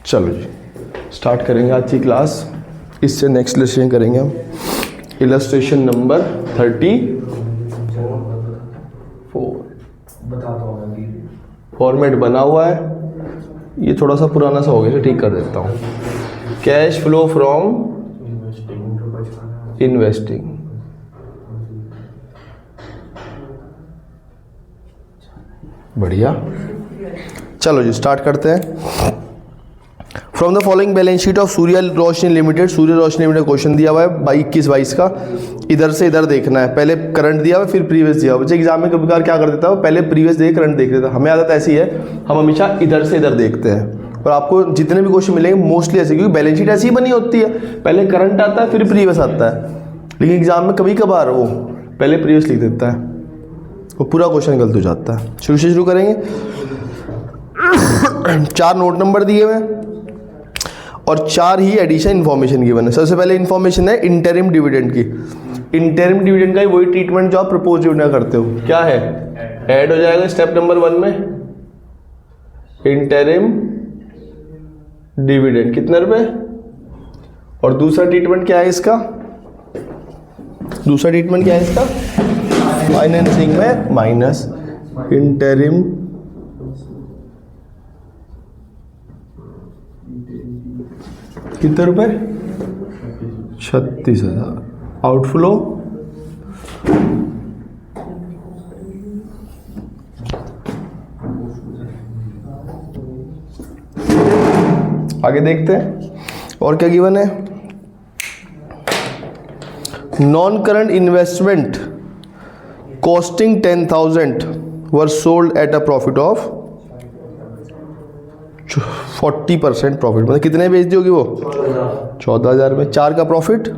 चलो जी स्टार्ट करेंगे आज की क्लास। इससे नेक्स्ट इलस्ट्रेशन करेंगे हम इलस्ट्रेशन नंबर 34। फॉर्मेट बना हुआ है, ये थोड़ा सा पुराना सा हो गया, ठीक कर देता हूँ। कैश फ्लो फ्रॉम इन्वेस्टिंग, बढ़िया। चलो जी स्टार्ट करते हैं। From the following balance sheet of Surya Roshni limited, Surya Roshni limited question दिया हुआ है 21-22 का, इधर से इधर देखना है। पहले करंट दिया हुआ है फिर प्रीवियस दिया हुआ है। एग्जाम में कभी कभार क्या कर देता है, पहले प्रीवियस दे करंट देख लेता है। हमें आदत ऐसी है, हम हमेशा इधर से इधर देखते हैं। और आपको जितने भी क्वेश्चन मिलेंगे मोस्टली ऐसे, क्योंकि बैलेंस शीट ऐसी ही बनी होती है, पहले करंट आता है फिर प्रीवियस आता है। लेकिन एग्जाम में कभी कभार वो पहले प्रीवियस लिख देता है, वो पूरा क्वेश्चन गलत हो जाता है। शुरू से शुरू करेंगे। 4 नोट नंबर दिए हुए हैं और 4 ही एडिशन इन्फॉर्मेशन गिवन है। सबसे पहले इन्फॉर्मेशन है इंटरिम डिविडेंड की। इंटरिम डिविडेंड का ही वही ट्रीटमेंट जो आप प्रपोज डिविडेंड करते हो, क्या है, ऐड हो जाएगा स्टेप नंबर 1 में। इंटरिम डिविडेंड कितने रुपए, और दूसरा ट्रीटमेंट क्या है इसका, दूसरा ट्रीटमेंट क्या है इसका, फाइनेंसिंग में माइनस इंटरिम कितने रुपए, 36,000 आउटफ्लो आगे देखते हैं और क्या गिवन है। Non current investment costing 10,000 were sold at a profit of 40% profit, मतलब कितने बेच दी होगी वो, 14,000 में। 4 का प्रॉफिट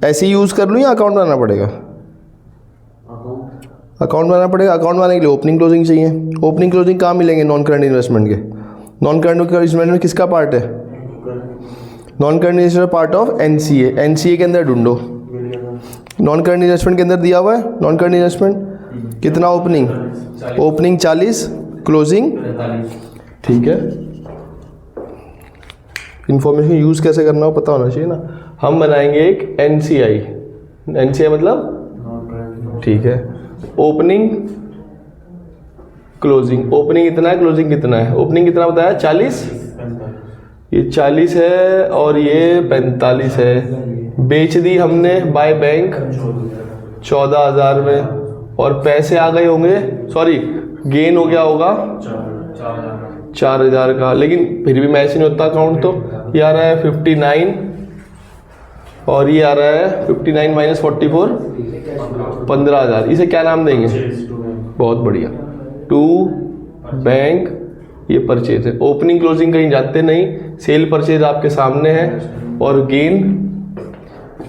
ऐसे ही यूज कर लूँ या अकाउंट बनाना पड़ेगा, अकाउंट बनाना पड़ेगा। अकाउंट बनाने के लिए ओपनिंग क्लोजिंग चाहिए। ओपनिंग क्लोजिंग कहाँ मिलेंगे, नॉन करंट इन्वेस्टमेंट के। नॉन करंट इन्वेस्टमेंट में किसका पार्ट है, non current investment part of NCA. NCA के अंदर ढूंढो, नॉन करंट इन्वेस्टमेंट के अंदर दिया हुआ है नॉन करंट इन्वेस्टमेंट कितना, ओपनिंग, ओपनिंग 40, क्लोजिंग, ठीक है। इंफॉर्मेशन यूज कैसे करना हो पता होना चाहिए ना। हम बनाएंगे एक एनसीआई, एनसीआई मतलब, ठीक है, ओपनिंग क्लोजिंग। ओपनिंग कितना है, क्लोजिंग कितना है। ओपनिंग कितना बताया, 40, ये 40 है और ये 45 है। बेच दी हमने बाय बैंक 14,000 में, और पैसे आ गए होंगे, सॉरी गेन हो गया होगा 4,000 का। लेकिन फिर भी मैच नहीं होता अकाउंट, तो ये आ रहा है 59 और ये आ रहा है 59 माइनस 44 15,000। इसे क्या नाम देंगे, बहुत बढ़िया, टू बैंक, ये परचेज है। ओपनिंग क्लोजिंग कहीं जाते नहीं, सेल परचेज आपके सामने है, और गेन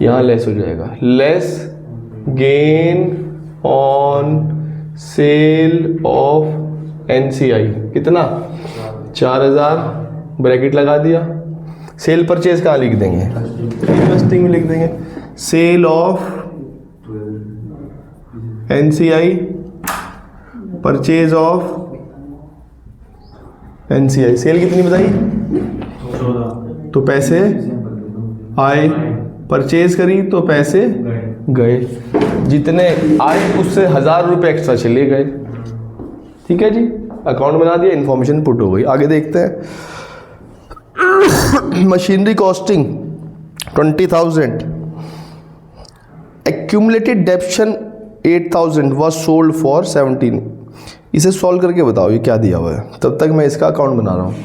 यहाँ लेस हो जाएगा, less gain on sale of NCI कितना, 4,000, ब्रैकेट लगा दिया। सेल परचेज कहाँ लिख देंगे, इन्वेस्टिंग में लिख देंगे। Sale of NCI, purchase of NCI. Sale कितनी बताई, 14, तो पैसे आए, परचेज करी तो पैसे गए, जितने आए उससे 1,000 रुपये एक्स्ट्रा चले गए। ठीक है जी, अकाउंट बना दिया, इन्फॉर्मेशन पुट हो गई। आगे देखते हैं। Machinery costing 20,000, accumulated डेप्शन 8,000 was sold for 17। इसे सॉल्व करके बताओ ये क्या दिया हुआ है, तब तक मैं इसका अकाउंट बना रहा हूँ।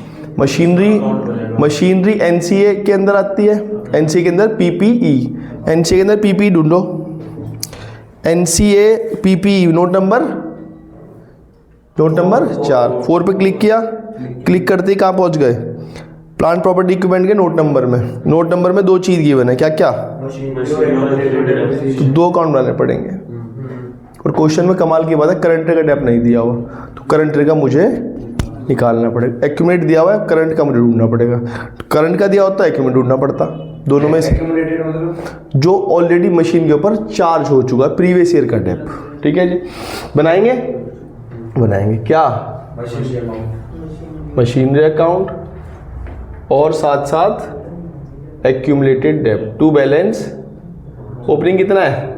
मशीनरी एनसीए के अंदर आती है, एनसीए के अंदर पीपीई, एनसीए के अंदर पीपीई ढूंढो। एनसीए पीपीई नोट नंबर 4, 4 पे क्लिक किया, क्लिक करते ही कहाँ पहुँच गए, प्लांट प्रॉपर्टी इक्विपमेंट के नोट नंबर में। नोट नंबर में 2 चीज़ गिवन है, क्या क्या, तो 2 अकाउंट बनाने पड़ेंगे। और क्वेश्चन में कमाल की बात है, करंट का डेप नहीं दिया हुआ, तो करंट का मुझे निकालना पड़ेगा। एक्यूमुलेट दिया हुआ है, करंट का मुझे ढूंढना पड़ेगा। करंट का दिया होता है, एक्यूमुलेट ढूंढना पड़ता। दोनों में से जो ऑलरेडी मशीन के ऊपर चार्ज हो चुका है, प्रीवियस ईयर का डेप। ठीक है जी, बनाएंगे क्या, मशीनरी अकाउंट, और साथ साथ एक्यूमुलेटेड डेब्ट टू बैलेंस। ओपनिंग कितना है?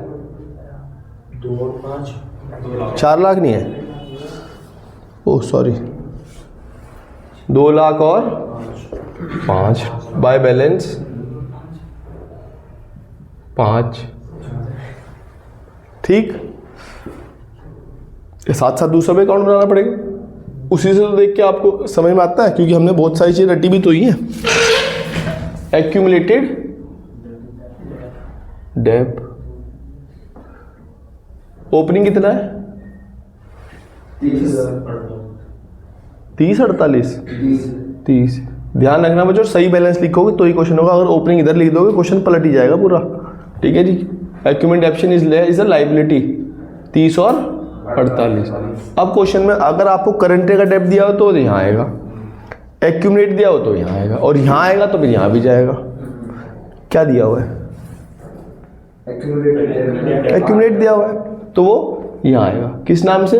2 और 5 4 लाख नहीं है, ओह सॉरी, 2 लाख और 5 बाय बैलेंस 5। ठीक, साथ साथ दूसरा भी अकाउंट बनाना पड़ेगा। उसी से तो देख के आपको समझ में आता है, क्योंकि हमने बहुत सारी चीजें रटी भी तो ही है। एक्यूमुलेटेड डेब्ट, ओपनिंग कितना है? 30 ध्यान रखना बच्चों, सही बैलेंस लिखोगे तो ही क्वेश्चन होगा। अगर ओपनिंग इधर लिख दोगे क्वेश्चन पलट ही जाएगा पूरा। ठीक है जी, एक्यूमुलेटेड डेब्ट इज अ लायबिलिटी 30 और 48। अब क्वेश्चन में अगर आपको करंट का डेब्ट दिया हो तो यहाँ आएगा, एक्यूमुलेट दिया हो तो यहाँ आएगा, और यहाँ आएगा तो फिर यहाँ भी जाएगा। क्या दिया हुआ है? एक्यूमुलेट दिया हुआ है तो वो यहाँ आएगा। किस नाम से?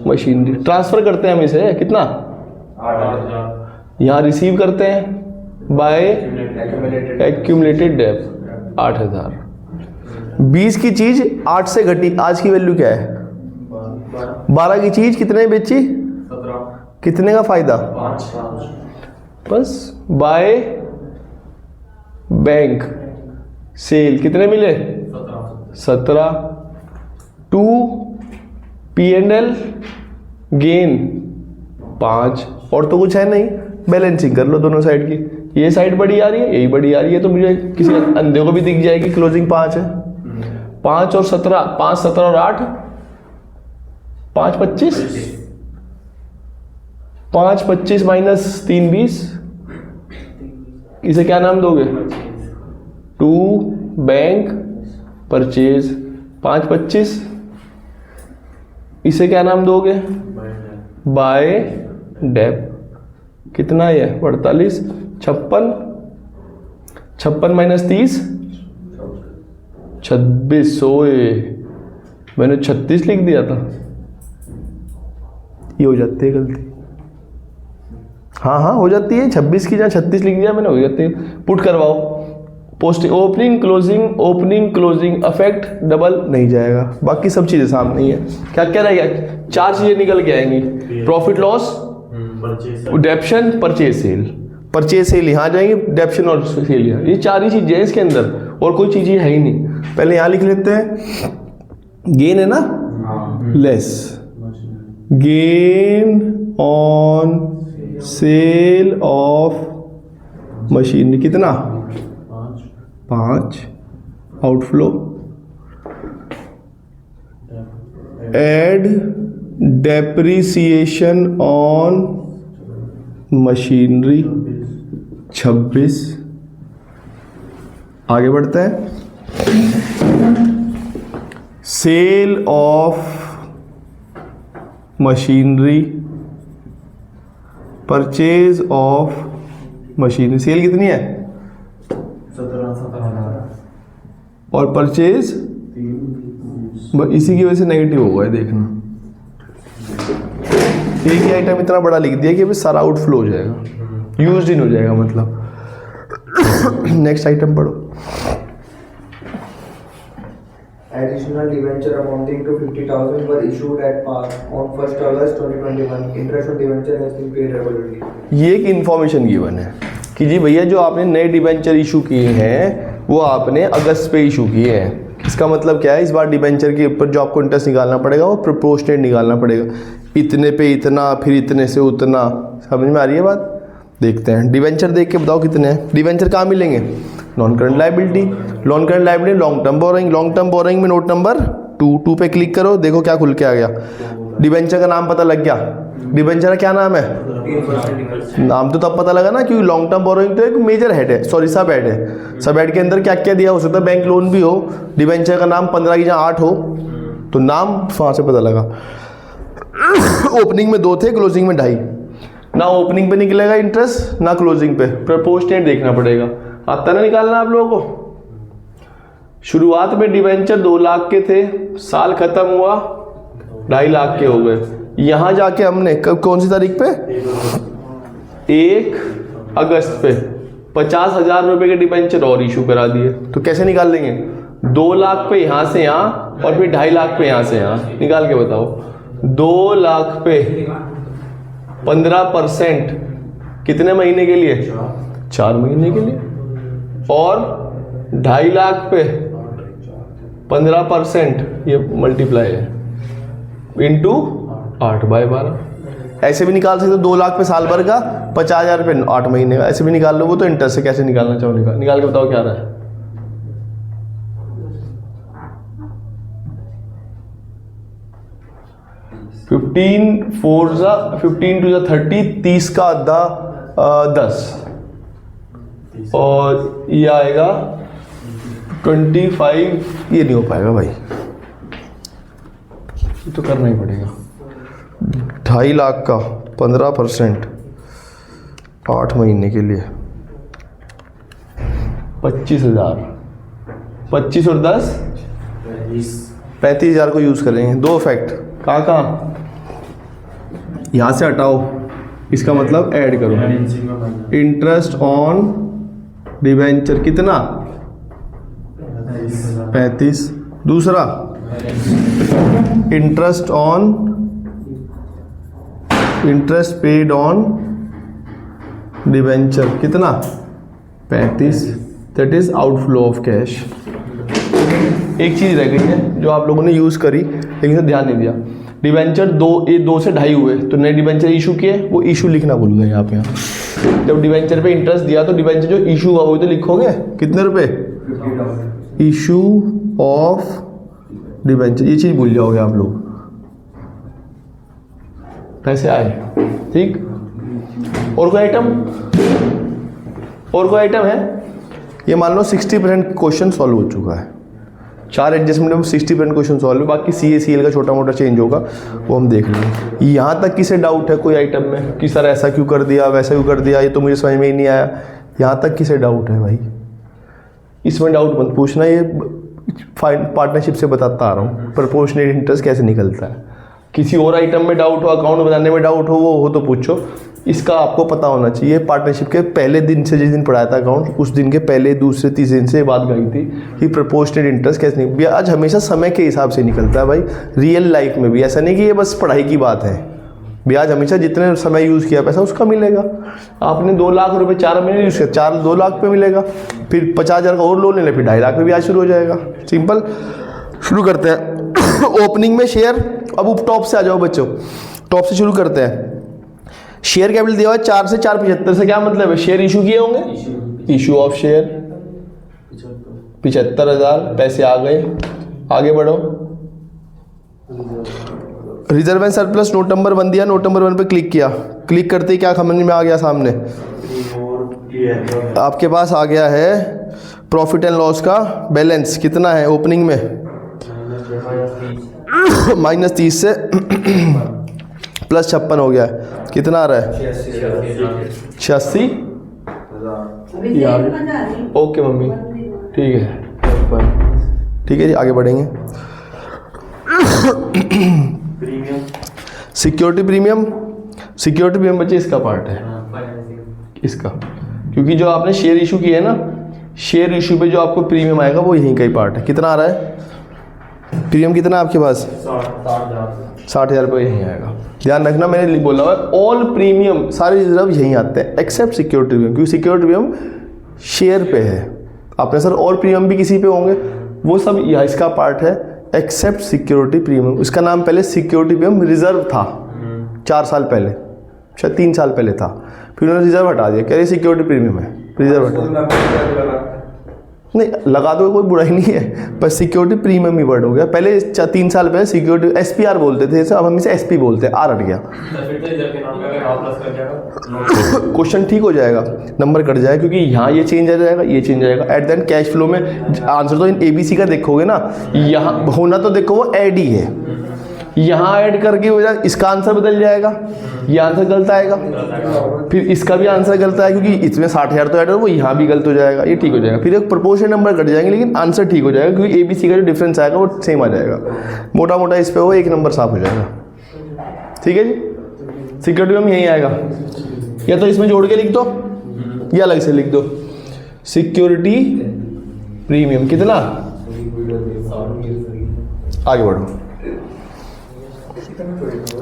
मशीनरी। ट्रांसफर करते हैं हम इसे कितना? 8,000। यहाँ रिसीव करते हैं बाय एक्यूमुलेटेड डेब्ट 8,000। 20 की चीज 8 से घटी, आज की वैल्यू क्या है? 12 की चीज कितने बेची? 17। कितने का फायदा? 5। बस बाय बैंक सेल कितने मिले? 17। टू P&L गेन 5, और तो कुछ है नहीं। बैलेंसिंग कर लो दोनों साइड की, ये साइड बड़ी आ रही है, यही बड़ी आ रही है, तो मुझे किसी अंधे को भी दिख जाएगी क्लोजिंग 5 है। 5 और 17, 5 17 और 8 5 25, 5 25 माइनस 3 20। इसे क्या नाम दोगे? To bank purchase 5 25। इसे क्या नाम दोगे? बाय डेब्ट। कितना है? 48। 56 माइनस 30 26। ओए मैंने 36 लिख दिया था, ये हो जाती है गलती। हाँ हो जाती है, 26 की जगह 36 लिख दिया मैंने, हो जाती है। पुट करवाओ, post opening closing affect double नहीं जाएगा, बाकी सब चीजें सामने ही है। क्या क्या रहेगा? 4 चीजें निकल के आएंगी, प्रॉफिट लॉस, डेप्शन, परचेज सेल यहाँ जाएंगे, डेप्शन और सेल यहाँ। ये 4 ही चीजें हैं इसके अंदर, और कोई चीज है ही नहीं। पहले यहाँ लिख लेते हैं, गेन है ना, less gain on sale of machinery कितना? 5। Outflow add depreciation on machinery 26। आगे बढ़ते हैं, sale of machinery, purchase of machinery. Sale कितनी है? 17,000 और परचेज 3। इसी की वजह से नेगेटिव होगा, देखना। एक ही आइटम इतना बड़ा लिख दिया कि अभी सारा आउटफ्लो हो जाएगा, यूज्ड इन हो जाएगा मतलब। नेक्स्ट आइटम पढ़ो। Additional debenture amounting to 50,000 were issued at par on 1st August 2021. Interest on debenture has been paid regularly. ये एक इंफॉर्मेशन गिवन है कि जी भैया जो आपने नए डिबेंचर इशू किए हैं वो आपने अगस्त पे इशू किए हैं। इसका मतलब क्या है? इस बार डिबेंचर के ऊपर जो आपको इंटरेस्ट निकालना पड़ेगा वो प्रोपोर्शनेट निकालना पड़ेगा, इतने पे इतना, फिर इतने से उतना। समझ में आ रही है बात? देखते हैं, डिबेंचर देख के बताओ कितने हैं। डिबेंचर कहाँ मिलेंगे? Non current liability, non current liability long term borrowing, long term borrowing में नोट नंबर 2 पे क्लिक करो, देखो क्या खुल के आ गया। डिबेंचर का नाम पता लग गया। डिबेंचर का क्या नाम है? नाम तो तब पता लगा ना, क्योंकि लॉन्ग टर्म बोरोइंग तो एक मेजर हेड है, सॉरी सब हेड है। सब हेड के अंदर क्या क्या दिया हो सकता है? बैंक लोन भी हो, डिबेंचर का नाम 15 की जहाँ 8 हो, तो नाम वहाँ से पता लगा। ओपनिंग में 2 थे, क्लोजिंग में 2.5। ना ओपनिंग पे निकलेगा इंटरेस्ट, ना क्लोजिंग पे, प्रोपोर्शनेट देखना पड़ेगा। आता ना निकालना आप लोगों को। शुरुआत में डिबेंचर 2 लाख के थे, साल खत्म हुआ 2.5 लाख के हो गए। यहां जाके हमने कौन सी तारीख पे? 1 अगस्त पे 50,000 रुपए के डिबेंचर और इशू करा दिए, तो कैसे निकाल लेंगे? 2 लाख पे यहाँ से यहाँ और फिर 2.5 लाख पे यहाँ से यहाँ, निकाल के बताओ। 2 लाख पे 15% कितने महीने के लिए? 4 महीने के लिए, और 2.5 लाख पे 15%, ये मल्टीप्लाई है इंटू 8/12। ऐसे भी निकाल सकते हो, 2 लाख पे साल भर का, 50,000 पे 8 महीने का, ऐसे भी निकाल लो। वो तो इंटरेस्ट से कैसे निकालना चाहो निकाल के बताओ क्या रहा है। $15 टू 30, 30 का आधा 10, और ये आएगा 25। ये नहीं हो पाएगा भाई, ये तो करना ही पड़ेगा। 2.5 लाख का 15% 8 महीने के लिए 25,000, 25 और 10 35,000 को यूज करेंगे। 2 फैक्ट कहाँ यहाँ से हटाओ, इसका मतलब ऐड करो। इंटरेस्ट ऑन डिबेंचर कितना? 35। दूसरा इंटरेस्ट पेड ऑन डिबेंचर कितना? 35। That is outflow of cash. एक चीज रह गई है जो आप लोगों ने यूज करी लेकिन ध्यान नहीं दिया। डिबेंचर 2 से 2.5 हुए तो नए डिबेंचर इशू किए, वो इशू लिखना भूल गए आप यहाँ। जब डिबेंचर पे इंटरेस्ट दिया तो डिबेंचर जो इशू हुआ वो तो लिखोगे कितने रुपए? 50,000 इशू ऑफ डिबेंचर, ये चीज भूल जाओगे आप लोग। पैसे आए, ठीक। और कोई आइटम है? ये मान लो 60% क्वेश्चन सॉल्व हो चुका है। 4 एडजस्टमेंट में 60% क्वेश्चन सॉल्व है, बाकी CA/CL का छोटा मोटा चेंज होगा वो हम देख लेंगे। यहाँ तक किसे डाउट है कोई आइटम में कि सर ऐसा क्यों कर दिया, वैसा क्यों कर दिया, ये तो मुझे समझ में ही नहीं आया, यहाँ तक किसे डाउट है भाई? इसमें डाउट मत पूछना, ये पार्टनरशिप से बताता आ रहा हूँ प्रोपोर्शनेट इंटरेस्ट कैसे निकलता है। किसी और आइटम में डाउट हो, अकाउंट बनाने में डाउट हो तो पूछो, इसका आपको पता होना चाहिए। पार्टनरशिप के पहले दिन से जिस दिन पढ़ाया था अकाउंट, उस दिन के पहले दूसरे तीसरे दिन से बात गई थी कि प्रोपोर्शनेट इंटरेस्ट कैसे नहीं। ब्याज हमेशा समय के हिसाब से निकलता है भाई, रियल लाइफ में भी। ऐसा नहीं कि ये बस पढ़ाई की बात है, ब्याज हमेशा जितने समय यूज़ किया पैसा उसका मिलेगा। आपने 2 लाख रुपए 4 महीने यूज़ किया, 2 लाख पे मिलेगा, फिर 50,000 का और लोन ले ले, फिर 2.5 लाख पे ब्याज शुरू हो जाएगा। सिंपल। शुरू करते हैं। ओपनिंग में शेयर, अब टॉप से आ जाओ बच्चों, टॉप से शुरू करते हैं। शेयर कैपिटल दिया हुआ 4 से 475 से क्या मतलब है? शेयर इशू किए होंगे, इशू ऑफ शेयर 75,000 पैसे आ गए। आगे बढ़ो। Reserve and surplus note number 1 दिया, नोट नंबर 1 पे क्लिक किया, क्लिक करते ही क्या समझ में आ गया? सामने आपके पास आ गया है प्रॉफिट एंड लॉस का बैलेंस कितना है ओपनिंग में? -30 से +56 हो गया है। कितना आ रहा है? 86। ओके मम्मी, ठीक है, ठीक है जी, आगे बढ़ेंगे। सिक्योरिटी प्रीमियम बच्चे इसका पार्ट है, इसका, क्योंकि जो आपने शेयर इशू किया है ना, शेयर इशू पे जो आपको प्रीमियम आएगा वो यहीं का ही पार्ट है। कितना आ रहा है प्रीमियम? कितना आपके पास? 60,000 रुपये यहीं आएगा। ध्यान रखना, मैंने बोला हुआ है ऑल प्रीमियम सारे रिजर्व यहीं आते हैं एक्सेप्ट सिक्योरिटी प्रीमियम, क्योंकि सिक्योरिटी प्रीमियम शेयर पे है। आपने सर और प्रीमियम भी किसी पे होंगे, वो सब यहाँ इसका पार्ट है एक्सेप्ट सिक्योरिटी प्रीमियम। इसका नाम पहले सिक्योरिटी प्रीमियम रिजर्व था 4 साल पहले, शायद 3 साल पहले था, फिर उन्होंने रिजर्व हटा दिया, कह रहे सिक्योरिटी प्रीमियम है, रिजर्व हटा नहीं, लगा दो, कोई बुराई नहीं है, पर सिक्योरिटी प्रीमियम ही वर्ड हो गया। पहले 3 साल पहले सिक्योरिटी SPR बोलते थे, अब हम इसे SP बोलते हैं, हट गया। क्वेश्चन ठीक हो जाएगा, नंबर कट जाएगा, क्योंकि यहाँ ये चेंज आ जाएगा, ये चेंज आएगा। एट देन कैश फ्लो में आंसर तो इन ABC का देखोगे ना, यहाँ होना तो देखो वो ऐड ही है, यहाँ ऐड करके वजह इसका आंसर बदल जाएगा, ये आंसर गलत आएगा, फिर इसका भी आंसर गलत आएगा, क्योंकि इसमें 60,000 तो ऐड है, वो यहाँ भी गलत हो जाएगा, ये ठीक हो जाएगा। फिर एक प्रोपोर्शन नंबर कट जाएंगे, लेकिन आंसर ठीक हो जाएगा, क्योंकि ABC का जो डिफरेंस आएगा वो सेम आ जाएगा। मोटा मोटा इस पर वो 1 नंबर साफ हो जाएगा। ठीक है जी, सिक्योरिटी में यहीं आएगा। या तो इसमें जोड़ के लिख दो या अलग से लिख दो। सिक्योरिटी प्रीमियम कितना, आगे बढ़ो,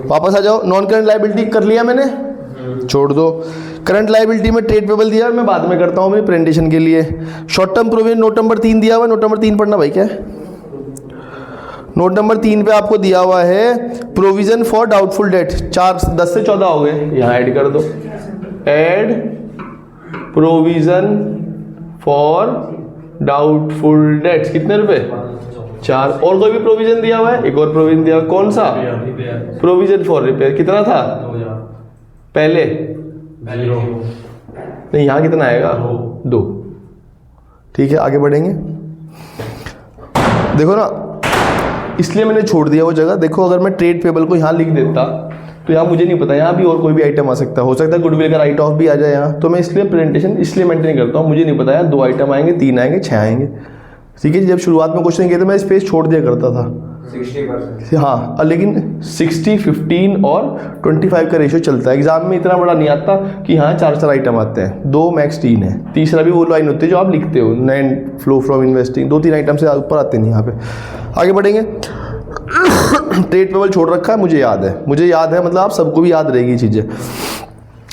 वापस आ जाओ। नॉन करंट लायबिलिटी कर लिया मैंने, छोड़ दो। करंट लायबिलिटी में ट्रेड पेबल दिया है, मैं बाद में करता हूँ मेरी प्रेजेंटेशन के लिए। Short term provision note number 3 दिया हुआ है, नोट नंबर 3 पढ़ना भाई। क्या है नोट नंबर 3 पे आपको दिया हुआ है प्रोविजन फॉर डाउटफुल डेट। 10 से 14 हो गए, यहाँ ऐड कर दो। Add provision for doubtful debts कितने रुपए, 4। और कोई भी प्रोविजन दिया हुआ है, एक और प्रोविजन दिया हुआ है, कौन सा, प्रोविजन फॉर रिपेयर, कितना था पहले, नहीं यहाँ कितना आएगा, 2। ठीक है, आगे बढ़ेंगे। देखो ना, इसलिए मैंने छोड़ दिया वो जगह। देखो अगर मैं ट्रेड पेबल को यहाँ लिख देता तो यहाँ मुझे नहीं पता, यहाँ भी और कोई भी आइटम आ सकता है, हो सकता है गुडविल का राइट ऑफ भी आ जाए यहाँ। तो मैं इसलिए प्रेजेंटेशन इसलिए मेंटेन करता हूँ, मुझे नहीं पता यार 2 आइटम आएंगे, 3 आएंगे, 6 आएंगे। ठीक है, जब शुरुआत में क्वेश्चन किए थे मैं स्पेस छोड़ दिया करता था 60%। हाँ, लेकिन 60, 15 और 25 का रेशियो चलता है। एग्जाम में इतना बड़ा नहीं आता कि हाँ 4 आइटम आते हैं, 2 मैक्स 3 है। तीसरा भी वो लाइन होती है जो आप लिखते हो, net flow from investing, 2-3 item से ऊपर आते नहीं यहाँ पे। आगे बढ़ेंगे। ट्रेड पेबल छोड़ रखा है, मुझे याद है, मतलब आप सबको भी याद रहेगी चीज़ें।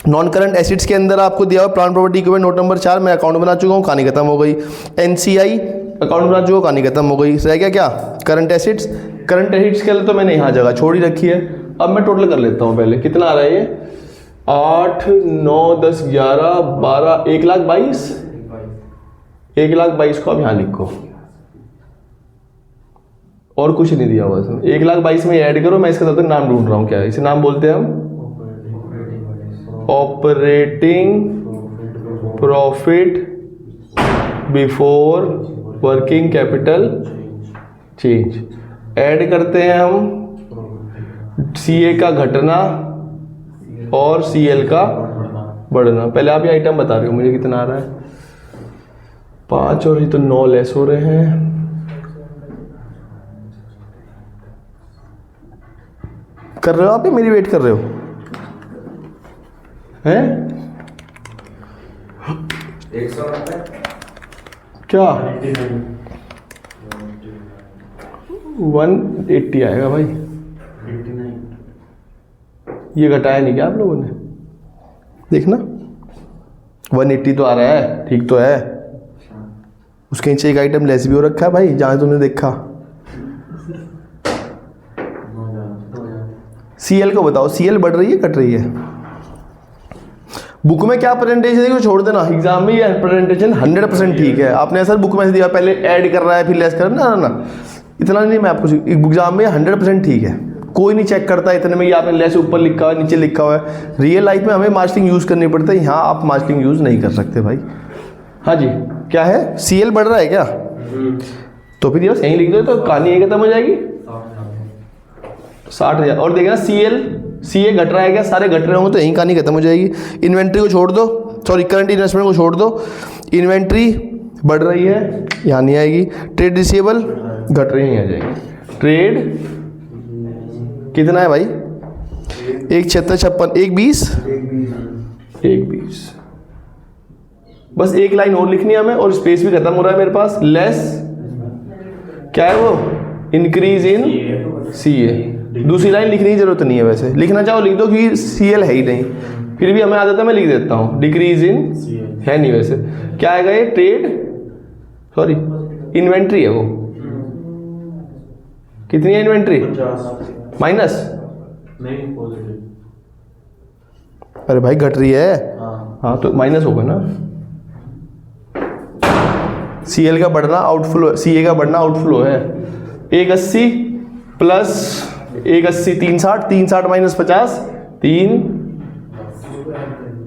नॉन करंट एसिड्स के अंदर आपको दिया हुआ plant property equipment note number 4, मैं अकाउंट बना चुका हूँ, कहानी खत्म हो गई। एनसीआई अकाउंट बना चुका हूँ, कहानी खत्म हो गई। रह गया क्या, करंट एसिड्स। करंट एसिड्स के लिए तो मैंने यहाँ जगह छोड़ ही रखी है। अब मैं टोटल कर लेता हूँ पहले, कितना आ रहा है ये, 8, 9, 10, 11, 12, 1,22,000। 1,22,000 को अब यहाँ लिखो, और कुछ नहीं दिया हुआ इसमें। 1,22,000 में ऐड करो। मैं इसका तब तक नाम ढूंढ रहा हूँ, क्या है इसे नाम बोलते हैं हम, operating profit before working capital change. Add करते हैं हम सीए का घटना और सीएल का बढ़ना। पहले आप ये आइटम बता रहे हो मुझे कितना आ रहा है, 5 और ये तो 9 लेस हो रहे हैं। कर रहे हो आप या मेरी वेट कर रहे हो, हैं 190 क्या 180 आएगा भाई। ये घटाया नहीं क्या आप लोगों ने, देखना 180 तो आ रहा है, ठीक तो है। उसके नीचे एक आइटम लेस भी हो रखा है भाई, जहां तुमने देखा। सीएल को बताओ, सीएल बढ़ रही है कट रही है। बुक में क्या प्रेजेंटेशन है छोड़ देना, एग्जाम में ये प्रेजेंटेशन 100% ठीक है। आपने सर बुक में से दिया पहले ऐड कर रहा है फिर लेस कर रहा है, ना इतना नहीं। मैं आपको एग्जाम में 100% ठीक है, कोई नहीं चेक करता इतने में कि आपने लेस ऊपर लिखा हुआ है नीचे लिखा हुआ है। रियल लाइफ में हमें मार्जिनिंग यूज़ करनी पड़ती है, यहाँ आप मार्जिनिंग यूज़ नहीं कर सकते भाई। हाँ जी, क्या है सीएल बढ़ रहा है क्या, तो फिर ये बस यहीं लिख दो, तो कहानी ये खत्म हो जाएगी। 60,000। और देखना सीए घट रहा है क्या, सारे घट रहे होंगे तो यहीं कहानी खत्म हो जाएगी। इन्वेंट्री को छोड़ दो, सॉरी करंट इन्वेस्टमेंट को छोड़ दो। इन्वेंट्री बढ़ रही है, यहाँ नहीं आएगी। ट्रेड रिसीवेबल घट रही है, यहाँ जाएगी। ट्रेड कितना है भाई, 1,76,56, 1,20,1,20। बस एक लाइन और लिखनी है हमें, और स्पेस भी खत्म हो रहा है मेरे पास। लेस क्या है वो, इंक्रीज इन सीए। दूसरी लाइन लिखने की जरूरत नहीं है, वैसे लिखना चाहो लिख दो क्योंकि सीएल है ही नहीं, फिर भी हमें आदत है मैं लिख देता हूँ। डिक्रीज इन है नहीं, वैसे क्या आएगा ये, ट्रेड सॉरी इन्वेंट्री है वो, कितनी है इन्वेंट्री, माइनस नहीं पॉजिटिव। अरे भाई घट रही है, हाँ तो माइनस होगा ना। सीएल का बढ़ना आउटफ्लो, सीए का बढ़ना आउटफ्लो है। 180 प्लस 180 360, 360 माइनस 50 3,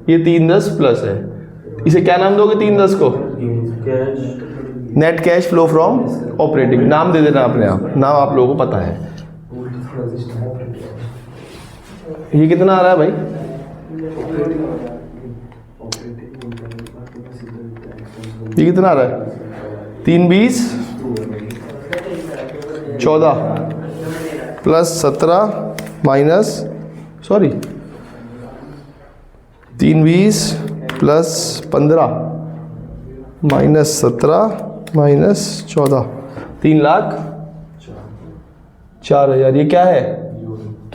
ये 310 प्लस है। इसे क्या नाम दोगे 310 को, net cash flow from operating. नाम दे देना अपने आप, नाम आप लोगों को पता है। ये कितना आ रहा है भाई, ये कितना आ रहा है, 320 14 plus 17 minus sorry 3 20 plus 15 minus 17 minus 14, 3,04,000। ये क्या है?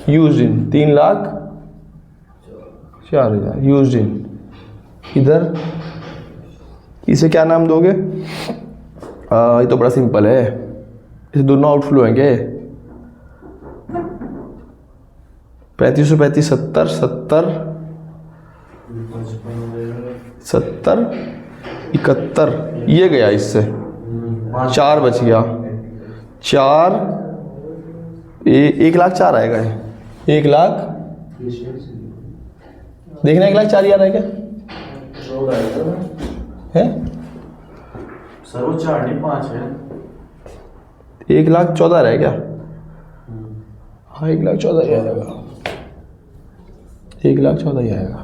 Use in. 3,04,000 use in. इधर इसे क्या नाम दोगे? ये तो बड़ा सिंपल है, इसे दोनों आउटफ्लो हैं क्या? 3535 70 70 70 71, ये गया इससे 4 बच गया। 4 1,04,000 आएगा ये। 1,00,000 देखना 1,04,000 ही आ रहा है क्या? है सर वो 4 नहीं 5 है। 1,14,000 है क्या? हाँ 1,14,000 ही आएगा, 1,14,000 ही आएगा,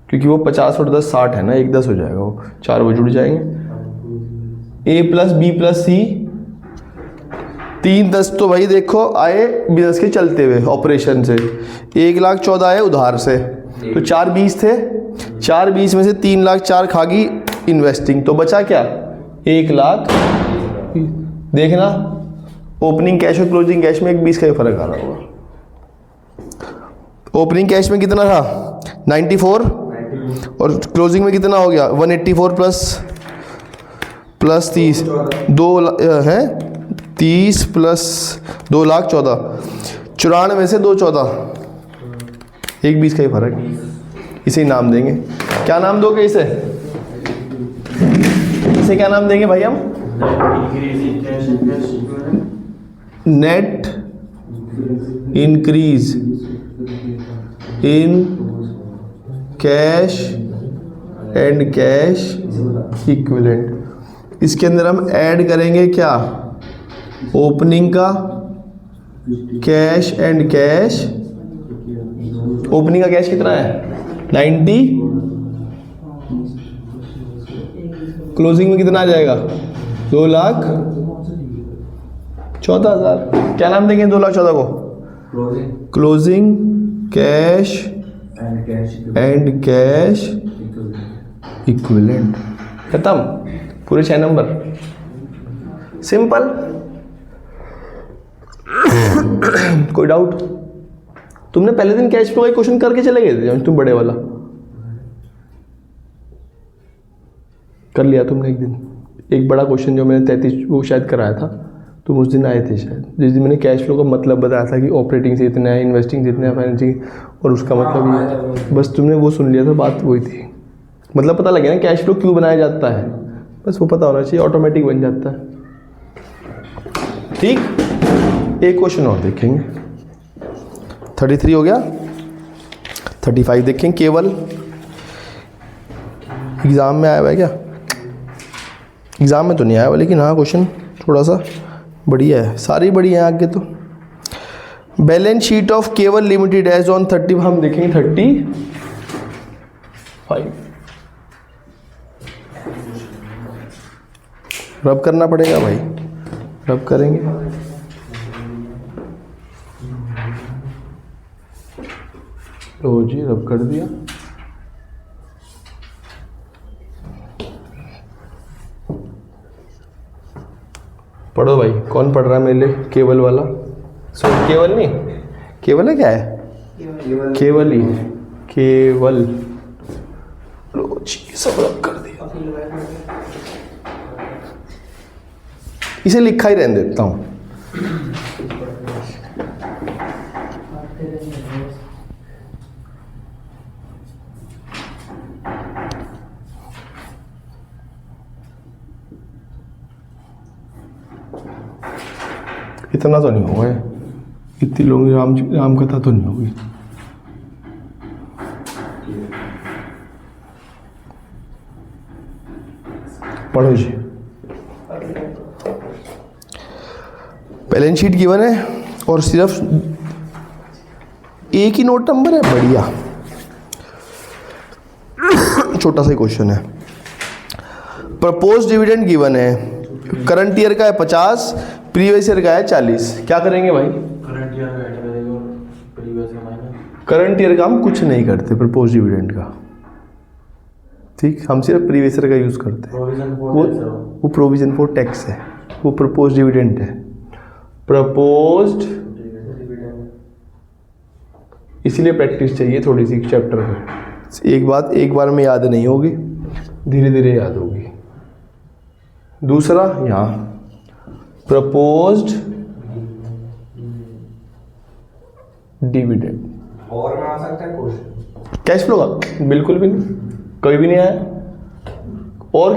क्योंकि वो 50 और 10 60 है ना, 1 10 हो जाएगा, वो 4 वो जुड़ जाएंगे। A प्लस बी प्लस सी, 3 10 तो भाई देखो आए बिजनेस के चलते हुए ऑपरेशन से, 1,14,000 आए उधार से, तो 4 20 थे, 4 20 में से 3,04,000 खागी इन्वेस्टिंग, तो बचा क्या? 1,00,000। देखना ओपनिंग कैश और क्लोजिंग कैश में 1,20 का ही फर्क आ रहा होगा। ओपनिंग कैश में कितना था? 94, और क्लोजिंग में कितना हो गया? 184 प्लस 30, 2 है 30 प्लस 2,14,000, 94 में से 2,14,000, 1,20 का ही फर्क। इसे नाम देंगे, क्या नाम दोगे इसे? इसे क्या नाम देंगे भाई हम? Net increase in cash and cash equivalent. इसके अंदर हम ऐड करेंगे क्या? ओपनिंग का कैश एंड कैश। ओपनिंग का कैश कितना है? 90, क्लोजिंग में कितना आ जाएगा? 2,14,000। क्या नाम देंगे 2,14,000 को? Closing cash and cash equivalent. खत्म, पूरे 6 नंबर, सिंपल। कोई डाउट? तुमने पहले दिन कैश फ्लो का क्वेश्चन करके चले गए थे तुम, बड़े वाला कर लिया तुमने एक दिन। एक बड़ा क्वेश्चन जो मैंने 33 वो शायद कराया था, तुम उस दिन आए थे शायद, जिस दिन मैंने कैश फ्लो का मतलब बताया था कि ऑपरेटिंग से इतना है, इन्वेस्टिंग से इतना है, फाइनेंसिंग, और उसका मतलब ये है। बस तुमने वो सुन लिया था, बात वही थी। मतलब पता लगे ना कैश फ्लो क्यों बनाया जाता है, बस वो पता होना चाहिए, ऑटोमेटिक बन जाता है। ठीक, एक क्वेश्चन और देखेंगे। 33 हो गया, 35 देखेंगे। केवल एग्ज़ाम में आया हुआ है क्या? एग्ज़ाम में तो नहीं आया हुआ, लेकिन हाँ क्वेश्चन थोड़ा सा बढ़िया है, सारी बढ़िया है आगे तो। बैलेंस शीट ऑफ केवल लिमिटेड एज ऑन 30, हम देखेंगे 35। रब करना पड़ेगा भाई, रब करेंगे। लो जी, रब कर दिया। पढ़ो भाई, कौन पढ़ रहा है मेरे लिए? केवल वाला। सो केवल नहीं, केवल है क्या है? केवल ही है, केवल। लो जी, सब रब कर दिया। इसे लिखा ही रहने देता हूं। इतना तो नहीं होगा, इतनी लंबी राम कथा तो नहीं होगी। पढ़ो जी। बैलेंस शीट गिवन है और सिर्फ एक ही नोट नंबर है, बढ़िया। छोटा सा क्वेश्चन है। प्रपोज डिविडेंड गिवन है, करंट ईयर का है 50, प्रीवियस ईयर का है 40। क्या करेंगे भाई? करंट ईयर का ऐड करेंगे और प्रीवियस का माइनस। करंट ईयर का हम कुछ नहीं करते प्रपोज डिविडेंड का, ठीक, हम सिर्फ प्रीवियस ईयर का यूज़ करते हैं। प्रोविजन वो प्रोविजन फॉर टैक्स है, वो प्रपोज डिविडेंड है, प्रपोज्ड, इसीलिए प्रैक्टिस चाहिए थोड़ी सी चैप्टर में। एक बात एक बार में याद नहीं होगी, धीरे धीरे याद होगी। दूसरा यहाँ प्रपोज्ड डिविडेंड और में आ सकता है क्वेश्चन। कैश फ्लो का बिल्कुल भी नहीं, कभी भी नहीं आया। और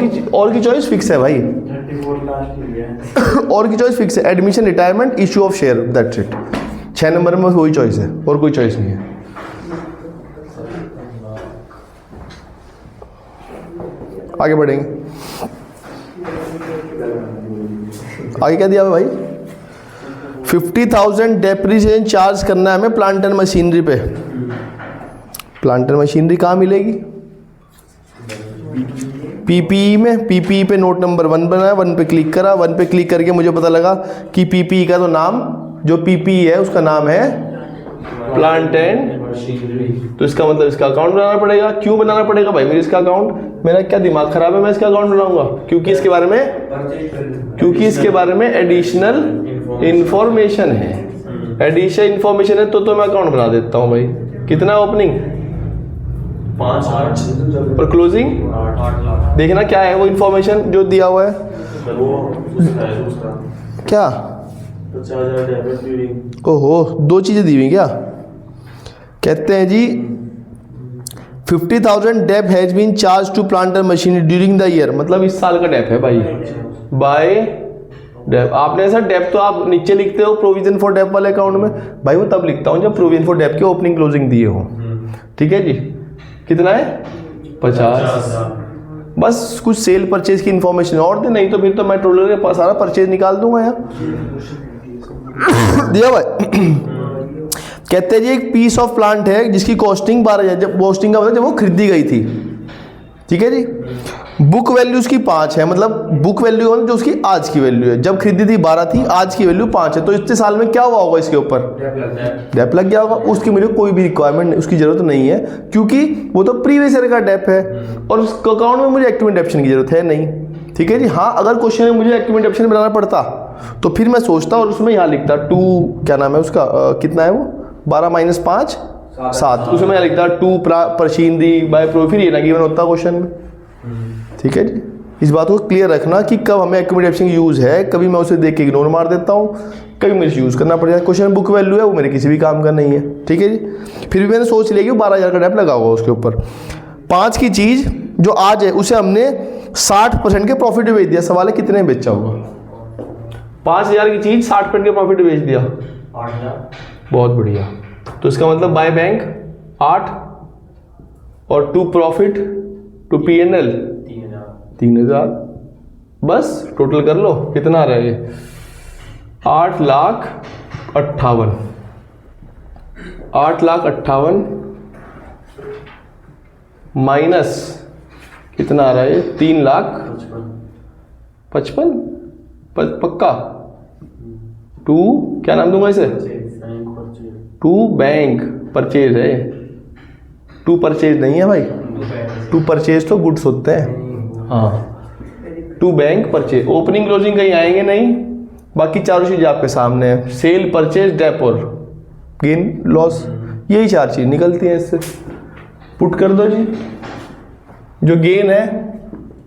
की चॉइस फिक्स है भाई। 34 लास्ट है। और की चॉइस फिक्स है, admission, retirement, issue of share, that's it. 6 number में बस वही चॉइस है और कोई चॉइस नहीं है। आगे बढ़ेंगे। आगे क्या दिया हुआ भाई? 50,000 डेप्रिसिएशन चार्ज करना है हमें प्लांट एंड मशीनरी पे। प्लांट एंड मशीनरी कहाँ मिलेगी? पीपीई में। पीपीई पे नोट नंबर 1 बना है, 1 पे क्लिक करा, 1 पे क्लिक करके मुझे पता लगा कि पीपीई का तो नाम, जो पीपीई है उसका नाम है प्लांट एंड, तो इसका मतलब इसका अकाउंट बनाना पड़ेगा। क्यों बनाना पड़ेगा भाई मेरे इसका अकाउंट? मेरा क्या दिमाग खराब है, मैं इसका अकाउंट बनाऊंगा? क्योंकि इसके बारे में एडिशनल इंफॉर्मेशन है, एडिशनल इंफॉर्मेशन है, तो मैं अकाउंट बना देता हूँ भाई। कितना ओपनिंग? 5 8 और क्लोजिंग 8 लाख। देखना क्या है वो इंफॉर्मेशन जो दिया हुआ है। वो उसका है दूसरा क्या? 50,000 डेबिट ड्यूरिंग। ओहो, 2 चीजें दी हुई क्या? कहते हैं जी 50,000 dep has been charge to plant and machinery during the year, मतलब इस साल का डेप है भाई। बाय डेप, आपने ऐसा डेप तो आप नीचे लिखते हो प्रोविजन फॉर डेप वाले अकाउंट में, भाई वो तब लिखता हूँ जब प्रोविजन फॉर डेप के ओपनिंग क्लोजिंग दिए हो। ठीक है जी, कितना है? 50। बस कुछ सेल परचेज की इंफॉर्मेशन और दे, नहीं तो फिर तो मैं टोटल का सारा परचेज निकाल दूंगा यार। दिया भाई। कहते हैं जी एक पीस ऑफ प्लांट है जिसकी कॉस्टिंग 12,000, जब कॉस्टिंग का मतलब जब वो खरीदी गई थी। ठीक है जी, बुक वैल्यू उसकी 5 है, मतलब बुक वैल्यू जो उसकी आज की वैल्यू है, जब खरीदी थी 12 थी, आज की वैल्यू 5 है, तो इतने साल में क्या हुआ होगा इसके ऊपर? डेप लग गया होगा। उसकी मुझे कोई भी रिक्वायरमेंट, उसकी जरूरत नहीं है, क्योंकि वो तो प्रीवियस ईयर का डेप है और उस अकाउंट में मुझे एक्टिव डेप्शन की जरूरत है नहीं। ठीक है जी। हाँ, अगर क्वेश्चन में मुझे एक्टिव डेप्शन बनाना पड़ता तो फिर मैं सोचता और उसमें यहाँ लिखता 2, क्या नाम है उसका, कितना है वो, 12 - 5 7, उसमें मैं लिखता 2 परशीनरी बाय प्रो, फिर ये ना गिवन होता क्वेश्चन में। ठीक है जी, इस बात को क्लियर रखना कि कब हमें एक्यूमुलेशन यूज है, कभी मैं उसे देख के इग्नोर मार देता हूँ, कभी मुझे यूज करना पड़ेगा। क्वेश्चन बुक वैल्यू है वो मेरे किसी भी काम का नहीं है। ठीक है जी, फिर भी मैंने सोच लिया कि 12,000 का डेप लगा हुआ उसके ऊपर। 5 की चीज जो आज है उसे हमने 60% के प्रॉफिट में बेच दिया। सवाल है कितने में बेचा होगा? 5,000 की चीज 60% के प्रॉफिट में बेच दिया। 8,000। बहुत बढ़िया। तो इसका मतलब बाय बैंक 8 और टू प्रॉफिट टू P&L 3,000। बस टोटल कर लो कितना आ रहा है ये, 8,58,000। 8,58,000 माइनस कितना आ रहा है ये, 3,55,000 पक्का। टू क्या नाम दूंगा इसे? टू बैंक परचेज है, टू परचेज नहीं है भाई। टू परचेज तो गुड्स होते हैं। हाँ, to bank purchase. Opening closing कहीं आएंगे नहीं, बाकी चारों चीज़ें आपके सामने है। सेल, परचेज, डेप और गेन लॉस, यही 4 चीज़ निकलती हैं इससे। पुट कर दो जी, जो गेन है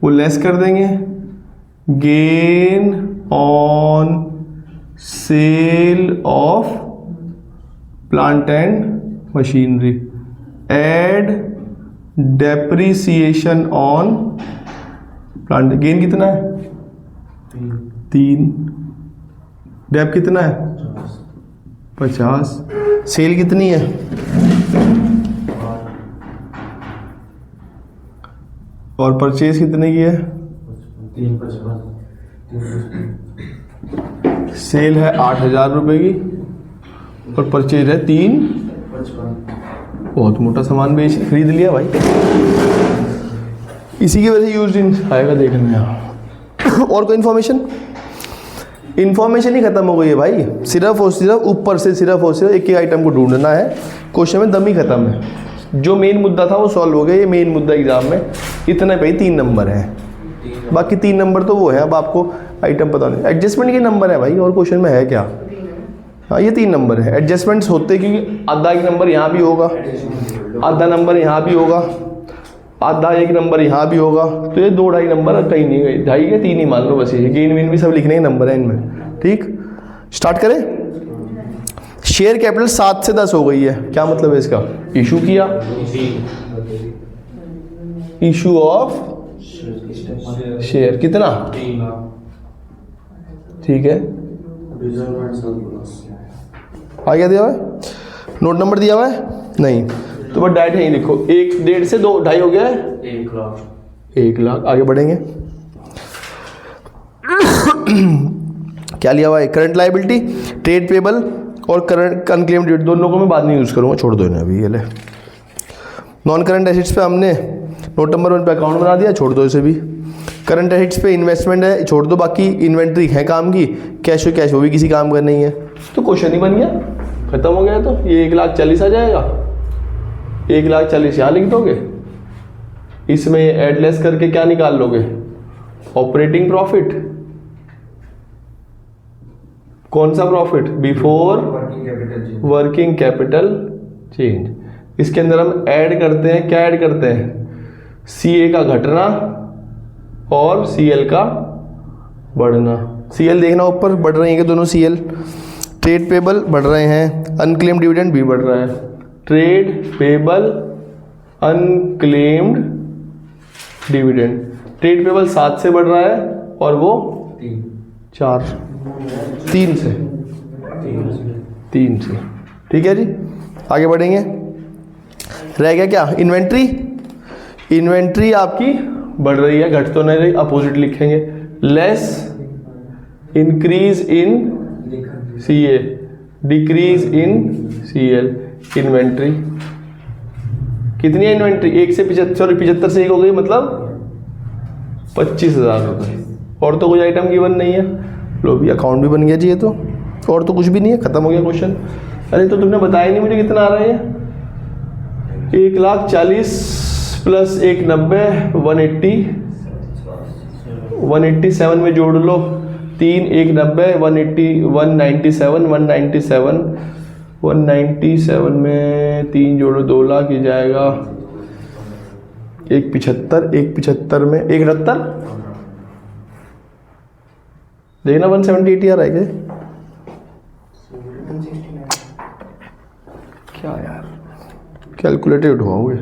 वो लेस कर देंगे। Gain on sale of plant and machinery, add depreciation on plant. Gain कितना है? 3। डेप कितना है? 50। सेल कितनी है? और परचेज कितने की है? 3,55,000। सेल है 8,000 रुपए की और परचेज है 3,55,000। बहुत मोटा सामान बेच खरीद लिया भाई। इसी की वजह से यूज इन आएगा, देखना यहाँ। और कोई इन्फॉर्मेशन ही खत्म हो गई है भाई। सिर्फ और सिर्फ ऊपर से सिर्फ और सिर्फ एक ही आइटम को ढूंढना है, क्वेश्चन में दम ही खत्म है। जो मेन मुद्दा था वो सॉल्व हो गया। ये मेन मुद्दा एग्जाम में इतने पे ही 3 नंबर है, बाकी 3 नंबर तो वो है, अब आपको आइटम पता नहीं। एडजस्टमेंट के नंबर है भाई, और क्वेश्चन में है क्या? हाँ ये 3 नंबर है। एडजस्टमेंट्स होते क्योंकि आधा एक नंबर यहाँ भी होगा, आधा नंबर यहाँ भी होगा, आधा एक नंबर यहाँ भी होगा, तो ये 2-2.5 नंबर कहीं नहीं गए, 2.5 के 3 ही मान लो बस। ये गेन वेन भी सब लिखने के नंबर है इनमें। ठीक, स्टार्ट करें। शेयर कैपिटल 7 से 10 हो गई है, क्या मतलब है इसका? इशू किया, इशू ऑफ शेयर कितना? 3 लाख। ठीक है, रिजर्व एंड सरप्लस। आ गया दिया हुआ है? नोट नंबर दिया हुआ है? नहीं, तो बस डायरेक्ट यहीं लिखो। 1, 1.5 से 2, 2.5 हो गया है 1 लाख। 1 लाख। आगे बढ़ेंगे। क्या लिया हुआ है? करंट लायबिलिटी, ट्रेड पेबल और करंट अनक्लेम्ड डिविडेंड, दोनों को मैं बाद में यूज़ करूँगा, छोड़ दो इन्हें अभी। ये ले, नॉन करंट एसेट्स पे हमने नोट नंबर 1 पे अकाउंट बना दिया, छोड़ दो इसे भी। करंट एसेट्स पे इन्वेस्टमेंट है, छोड़ दो। बाकी इन्वेंट्री है काम की, कैश कैश वो भी किसी काम का नहीं है, तो क्वेश्चन ही बन गया, खत्म हो गया। तो ये 1,40,000 आ जाएगा, 1,40,000 यहाँ लिख दोगे, इसमें एडलेस करके क्या निकाल लोगे? Operating profit. कौन सा profit? Before working capital change. इसके अंदर हम ऐड करते हैं, क्या ऐड करते हैं? CA का घटना और CL का बढ़ना। CL देखना ऊपर बढ़ रही है कि दोनों CL। ट्रेड पेबल बढ़ रहे हैं, अनक्लेम्ड डिविडेंड भी बढ़ रहा है। Trade payable unclaimed dividend, trade payable 7 से बढ़ रहा है और वो 3 से। ठीक है जी, आगे बढ़ेंगे। रह गया क्या? इन्वेंट्री। इन्वेंट्री आपकी बढ़ रही है, घट तो नहीं रही, अपोजिट लिखेंगे। Less increase in CA, decrease in CL। Inventory कितनी है? इन्वेंट्री 1 से 75 से 1 हो गई, मतलब 25,000 रुपये। और तो कोई आइटम गिवन नहीं है। लो भी अकाउंट भी बन गया जी, ये तो और तो कुछ भी नहीं है, खत्म हो गया क्वेश्चन। अरे तो तुमने बताया नहीं मुझे कितना आ रहा है? 1,40,000 प्लस 1,90, 187 में जोड़ लो। 3, 1,90, 197 में 3 जोड़ो, 2 लाख ही जाएगा। 1,75 में 1,78 देखना, 170 आ रहा है क्या यार? कैलकुलेटर उठवाओगे?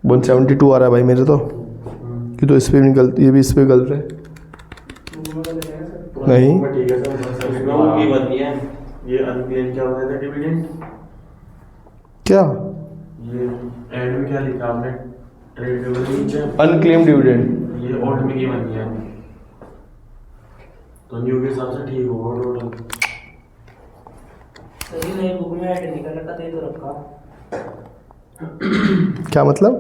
172 आ रहा है भाई मेरे तो, कि तो इस पे भी गलत, ये भी इस पे गलत है। नहीं ठीक है सर, इसमें वो भी बननी है। ये अनक्लेम क्या बताया था? डिविडेंड क्या? ये एंड में क्या लिखा आपने? ट्रेड पेबल नीचे अनक्लेम्ड डिविडेंड, ये ओल्ड में की बननी है, तो न्यू के हिसाब से ठीक होगा टोटल। सही नहीं, बुक में ऐड नहीं कर रखा था, ये तो रखा। क्या मतलब?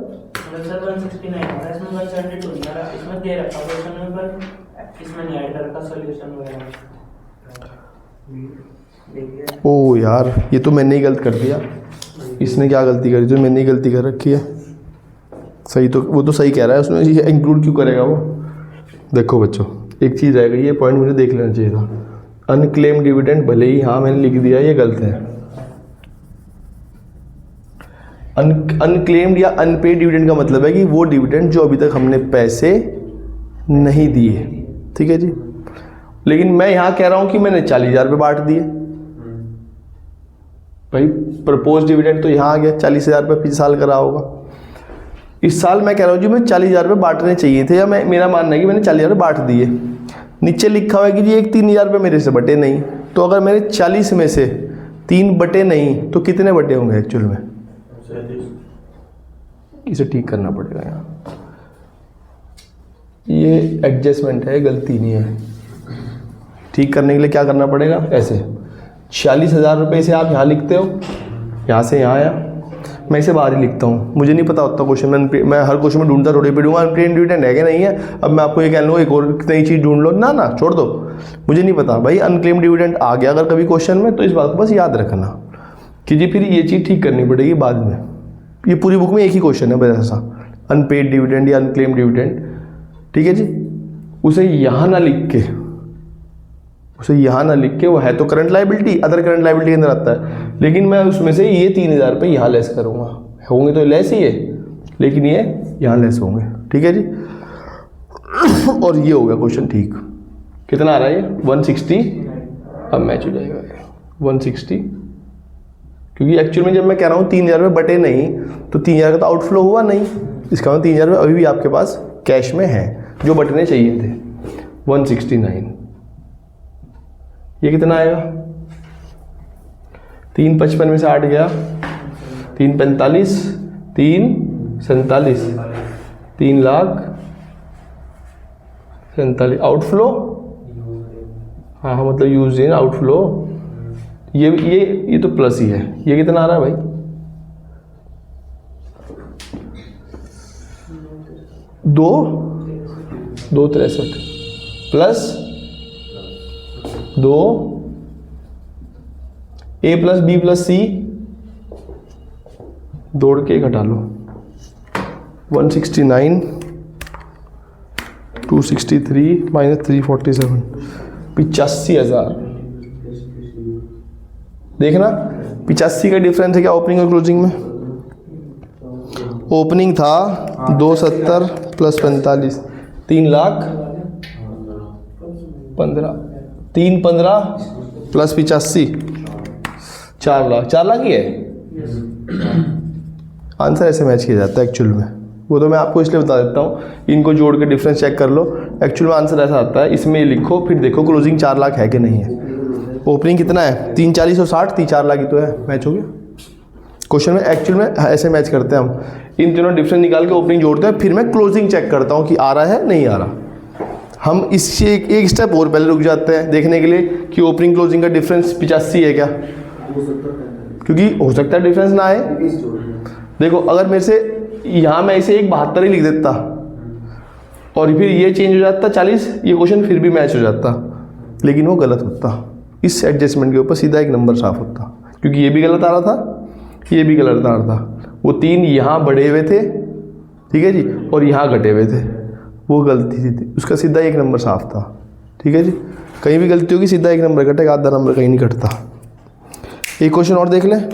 मतलब सर 169 आ रहा है, इसमें 172 नहीं आ रहा, इसमें दे रखा क्वेश्चन में, पर इसमें नहीं ऐड कर रखा सॉल्यूशन वगैरह। देखिए ओ यार, ये तो मैंने ही गलत कर दिया। इसने क्या गलती करी? तो मैंने ही गलती कर रखी है। सही तो वो तो सही कह रहा है, उसमें ये इंक्लूड क्यों करेगा वो? देखो बच्चों, एक चीज़ आएगा, ये पॉइंट मुझे देख लेना चाहिए था। अनक्लेम डिविडेंड भले ही हाँ मैंने लिख दिया, ये गलत है। अनक्लेम्ड या अनपेड डिविडेंड का मतलब है कि वो डिविडेंड जो अभी तक हमने पैसे नहीं दिए, ठीक है जी। लेकिन मैं यहाँ कह रहा हूँ कि मैंने 40,000 रुपये बांट दिए भाई। प्रपोज डिविडेंड तो यहाँ आ गया, 40,000 रुपये पिछले साल करा होगा। इस साल मैं कह रहा हूँ जी मैं 40,000 रुपये बांटने चाहिए थे, या मेरा मानना है कि मैंने 40,000 रुपये बांट दिए। नीचे लिखा हुआ है कि जी एक 3,000 रुपये मेरे से बटे नहीं, तो अगर मेरे 40 में से 3 बटे नहीं तो कितने बटे होंगे एक्चुअल में? इसे ठीक करना पड़ेगा यहाँ। ये एडजस्टमेंट है, गलती नहीं है। ठीक करने के लिए क्या करना पड़ेगा? ऐसे 40,000 रुपये से आप यहाँ लिखते हो, यहाँ से यहाँ आया। मैं इसे बाहर ही लिखता हूँ, मुझे नहीं पता उतना क्वेश्चन मैं हर क्वेश्चन में ढूंढता थोड़ी पे ढूंढूंगा अनक्लेम्ड डिविडेंड है कि नहीं है। अब मैं आपको ये कह लूँगा एक और नई चीज़ ढूंढ लो, ना छोड़ दो, मुझे नहीं पता भाई। अनक्लेम्ड डिविडेंड आ गया अगर कभी क्वेश्चन में तो इस बात को बस याद रखना कि जी फिर ये चीज़ ठीक करनी पड़ेगी बाद में। ये पूरी बुक में एक ही क्वेश्चन है बस ऐसा, अनपेड डिविडेंड या अनक्लेम्ड डिविडेंड, ठीक है जी। उसे यहाँ ना लिख के, वो है तो current liability, other current liability के अंदर आता है, लेकिन मैं उसमें से ये 3000 रुपये यहाँ लेस करूँगा, होंगे तो लेस ही है लेकिन ये यहाँ लेस होंगे, ठीक है जी। और ये हो गया क्वेश्चन ठीक। कितना आ रहा है ये 160, अब मैच हो जाएगा 160, क्योंकि एक्चुअल में जब मैं कह रहा हूँ 3000 रुपये बटे नहीं तो 3000 का तो आउटफ्लो हुआ नहीं, इसका मतलब 3000 रुपये अभी भी आपके पास कैश में है जो बटने चाहिए थे। 169 ये कितना आएगा, 355 में से 8 गया, 345, 347, 3,47,000 आउटफ्लो। हाँ मतलब यूज इन आउटफ्लो, ये तो प्लस ही है। ये कितना आ रहा है भाई, 2,63 plus 2 A plus B plus C, दौड़ के घटा लो, 169, 263 माइनस 347, 85,000। देखना 85 का डिफरेंस है क्या ओपनिंग और क्लोजिंग में। ओपनिंग था 270 प्लस 45, 3,15,000, 315 प्लस 85, 4 लाख, 4 लाख ही है आंसर। ऐसे मैच किया जाता है एक्चुअल में, वो तो मैं आपको इसलिए बता देता हूँ, इनको जोड़ के डिफरेंस चेक कर लो, एक्चुअल में आंसर ऐसा आता है। इसमें लिखो फिर देखो क्लोजिंग 4 लाख है कि नहीं है। ओपनिंग कितना है 340 और 60, 4 लाख ही तो है, मैच हो गया। क्वेश्चन में एक्चुअल में ऐसे मैच करते हैं हम, इन तीनों डिफरेंस निकाल के ओपनिंग जोड़ते हैं, फिर मैं क्लोजिंग चेक करता हूँ कि आ रहा है नहीं आ रहा। हम इससे एक स्टेप और पहले रुक जाते हैं देखने के लिए कि ओपनिंग क्लोजिंग का डिफरेंस 85 है क्या, क्योंकि हो सकता है डिफरेंस ना आए। देखो अगर मेरे से यहाँ मैं इसे 172 ही लिख देता और फिर ये चेंज हो जाता 40, ये क्वेश्चन फिर भी मैच हो जाता, लेकिन वो गलत होता। इस एडजस्टमेंट के ऊपर सीधा एक नंबर साफ होता, क्योंकि ये भी गलत आ रहा था, ये भी गलत आ रहा था। वो 3 यहाँ बढ़े हुए थे, ठीक है जी, और यहाँ घटे हुए थे, वो गलती थी, उसका सीधा एक नंबर साफ था, ठीक है जी। कहीं भी गलती होगी सीधा एक नंबर कटेगा, आधा नंबर कहीं नहीं कटता। एक क्वेश्चन और देख लें,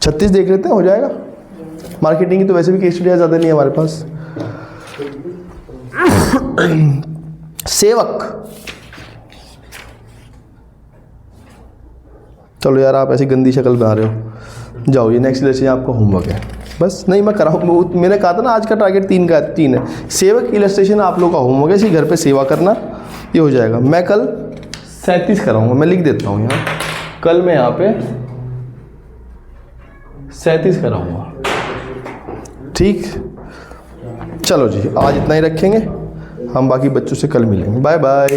36 देख लेते हैं, हो जाएगा। मार्केटिंग की तो वैसे भी केस स्टडी ज़्यादा नहीं है हमारे पास। सेवक, चलो यार आप ऐसी गंदी शक्ल बना रहे हो, जाओ ये नेक्स्ट लेसन आपका होमवर्क है। बस नहीं मैं कराऊँ, मैंने कहा था ना आज का टारगेट 3 है। सेवक इलस्ट्रेशन आप लोग का होमवर्क है, इसी घर पे सेवा करना, ये हो जाएगा। मैं कल 37 कराऊंगा, मैं लिख देता हूँ यहाँ, कल मैं यहाँ पे 37 कराऊंगा, ठीक। चलो जी आज इतना ही रखेंगे, हम बाकी बच्चों से कल मिलेंगे, बाय बाय।